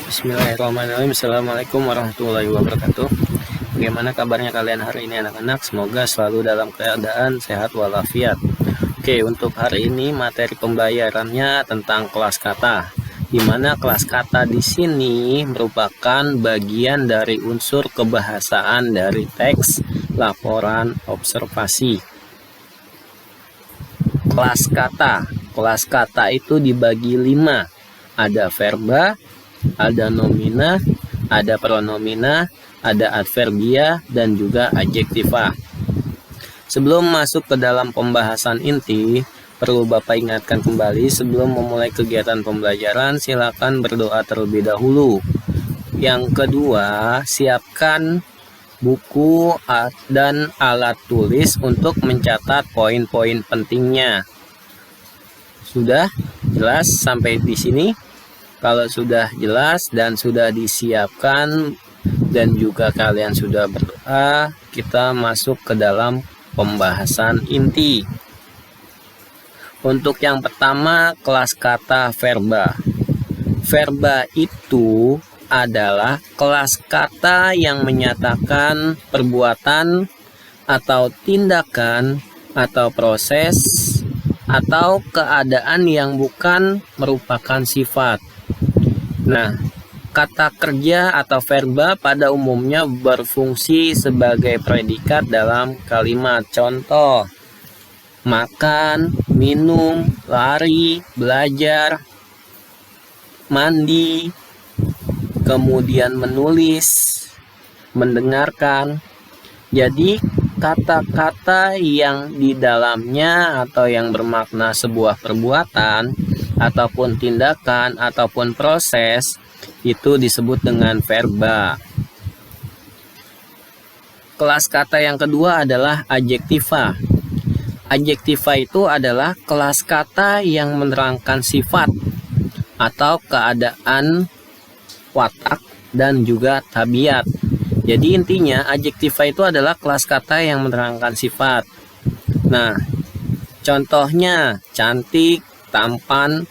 Bismillahirrahmanirrahim. Assalamualaikum warahmatullahi wabarakatuh. Bagaimana kabarnya kalian hari ini anak-anak? Semoga selalu dalam keadaan sehat walafiat. Oke, untuk hari ini materi pembelajarannya tentang kelas kata. Di mana kelas kata di sini merupakan bagian dari unsur kebahasaan dari teks, laporan, observasi. Kelas kata. Kelas kata itu dibagi 5. Ada verba, ada nomina, ada pronomina, ada adverbia, dan juga adjektiva. Sebelum masuk ke dalam pembahasan inti, perlu Bapak ingatkan kembali sebelum memulai kegiatan pembelajaran, silakan berdoa terlebih dahulu. Yang kedua, siapkan buku dan alat tulis untuk mencatat poin-poin pentingnya. Sudah jelas sampai di sini? Kalau sudah jelas dan sudah disiapkan dan juga kalian sudah berdoa, kita masuk ke dalam pembahasan inti. Untuk yang pertama, kelas kata verba. Verba itu adalah kelas kata yang menyatakan perbuatan atau tindakan atau proses atau keadaan yang bukan merupakan sifat. Nah, kata kerja atau verba pada umumnya berfungsi sebagai predikat dalam kalimat. Contoh, makan, minum, lari, belajar, mandi, kemudian menulis, mendengarkan. Jadi, kata-kata yang di dalamnya atau yang bermakna sebuah perbuatan ataupun tindakan ataupun proses itu disebut dengan verba. Kelas kata yang kedua adalah adjektiva. Adjektiva itu adalah kelas kata yang menerangkan sifat atau keadaan watak dan juga tabiat. Jadi intinya adjektiva itu adalah kelas kata yang menerangkan sifat. Nah, contohnya cantik, tampan,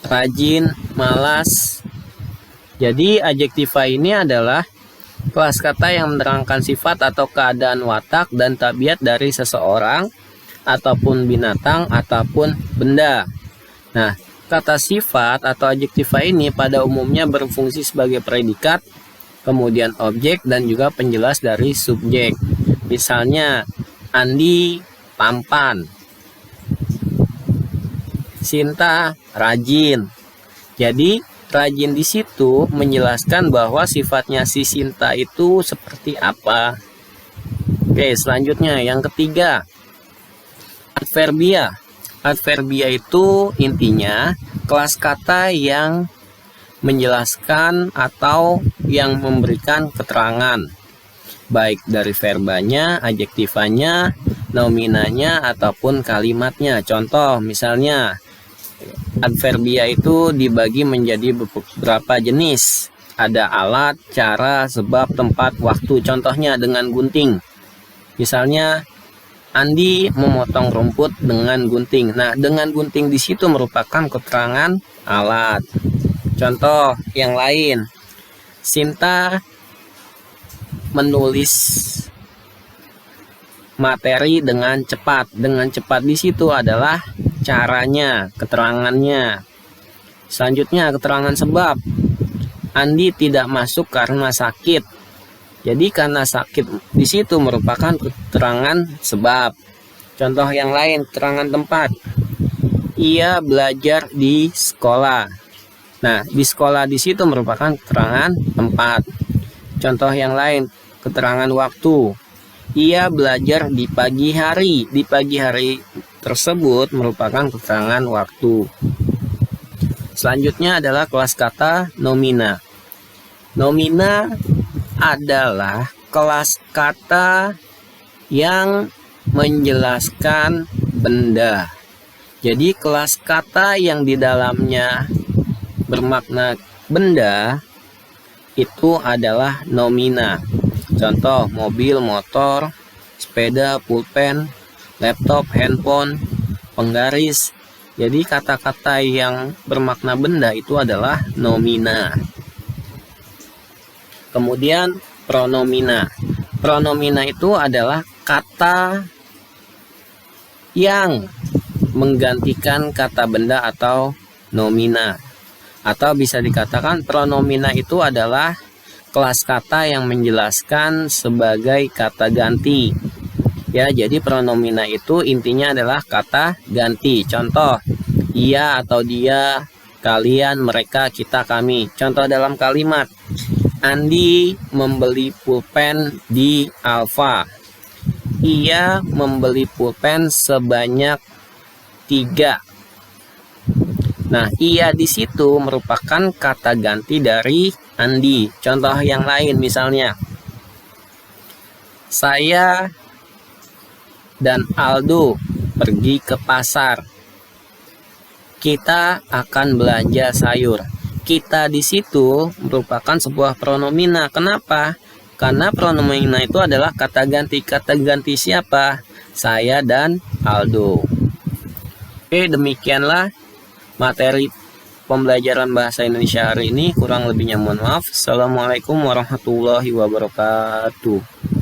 rajin, malas. Jadi adjektiva ini adalah kelas kata yang menerangkan sifat atau keadaan watak dan tabiat dari seseorang ataupun binatang ataupun benda. Nah, kata sifat atau adjektiva ini pada umumnya berfungsi sebagai predikat, kemudian objek dan juga penjelas dari subjek. Misalnya, Andi tampan, Sinta rajin. Jadi rajin di situ menjelaskan bahwa sifatnya si Sinta itu seperti apa. Oke, selanjutnya yang ketiga, adverbia. Adverbia itu intinya kelas kata yang menjelaskan atau yang memberikan keterangan, baik dari verbanya, adjektivanya, nominanya, ataupun kalimatnya. Contoh, misalnya adverbia itu dibagi menjadi beberapa jenis. Ada alat, cara, sebab, tempat, waktu. Contohnya dengan gunting. Misalnya, Andi memotong rumput dengan gunting. Nah, dengan gunting di situ merupakan keterangan alat. Contoh yang lain, Sinta menulis materi dengan cepat. Dengan cepat di situ adalah caranya, keterangannya. Selanjutnya keterangan sebab. Andi tidak masuk karena sakit. Jadi karena sakit di situ merupakan keterangan sebab. Contoh yang lain, keterangan tempat. Ia belajar di sekolah. Nah, di sekolah di situ merupakan keterangan tempat. Contoh yang lain, keterangan waktu. Ia belajar di pagi hari. Di pagi hari tersebut merupakan keterangan waktu. Selanjutnya adalah kelas kata nomina. Nomina adalah kelas kata yang menjelaskan benda. Jadi kelas kata yang di dalamnya bermakna benda itu adalah nomina. Contoh, mobil, motor, sepeda, pulpen, laptop, handphone, penggaris. Jadi kata-kata yang bermakna benda itu adalah nomina. Kemudian pronomina. Pronomina itu adalah kata yang menggantikan kata benda atau nomina. Atau bisa dikatakan pronomina itu adalah kelas kata yang menjelaskan sebagai kata ganti. Ya, jadi pronomina itu intinya adalah kata ganti. Contoh, ia atau dia, kalian, mereka, kita, kami. Contoh dalam kalimat, Andi membeli pulpen di Alfa. Ia membeli pulpen sebanyak 3. Nah, ia di situ merupakan kata ganti dari Andi. Contoh yang lain misalnya, saya dan Aldo pergi ke pasar. Kita akan belanja sayur. Kita di situ merupakan sebuah pronomina. Kenapa? Karena pronomina itu adalah kata ganti. Kata ganti siapa? Saya dan Aldo. Oke, demikianlah materi pembelajaran bahasa Indonesia hari ini. Kurang lebihnya mohon maaf. Assalamualaikum warahmatullahi wabarakatuh.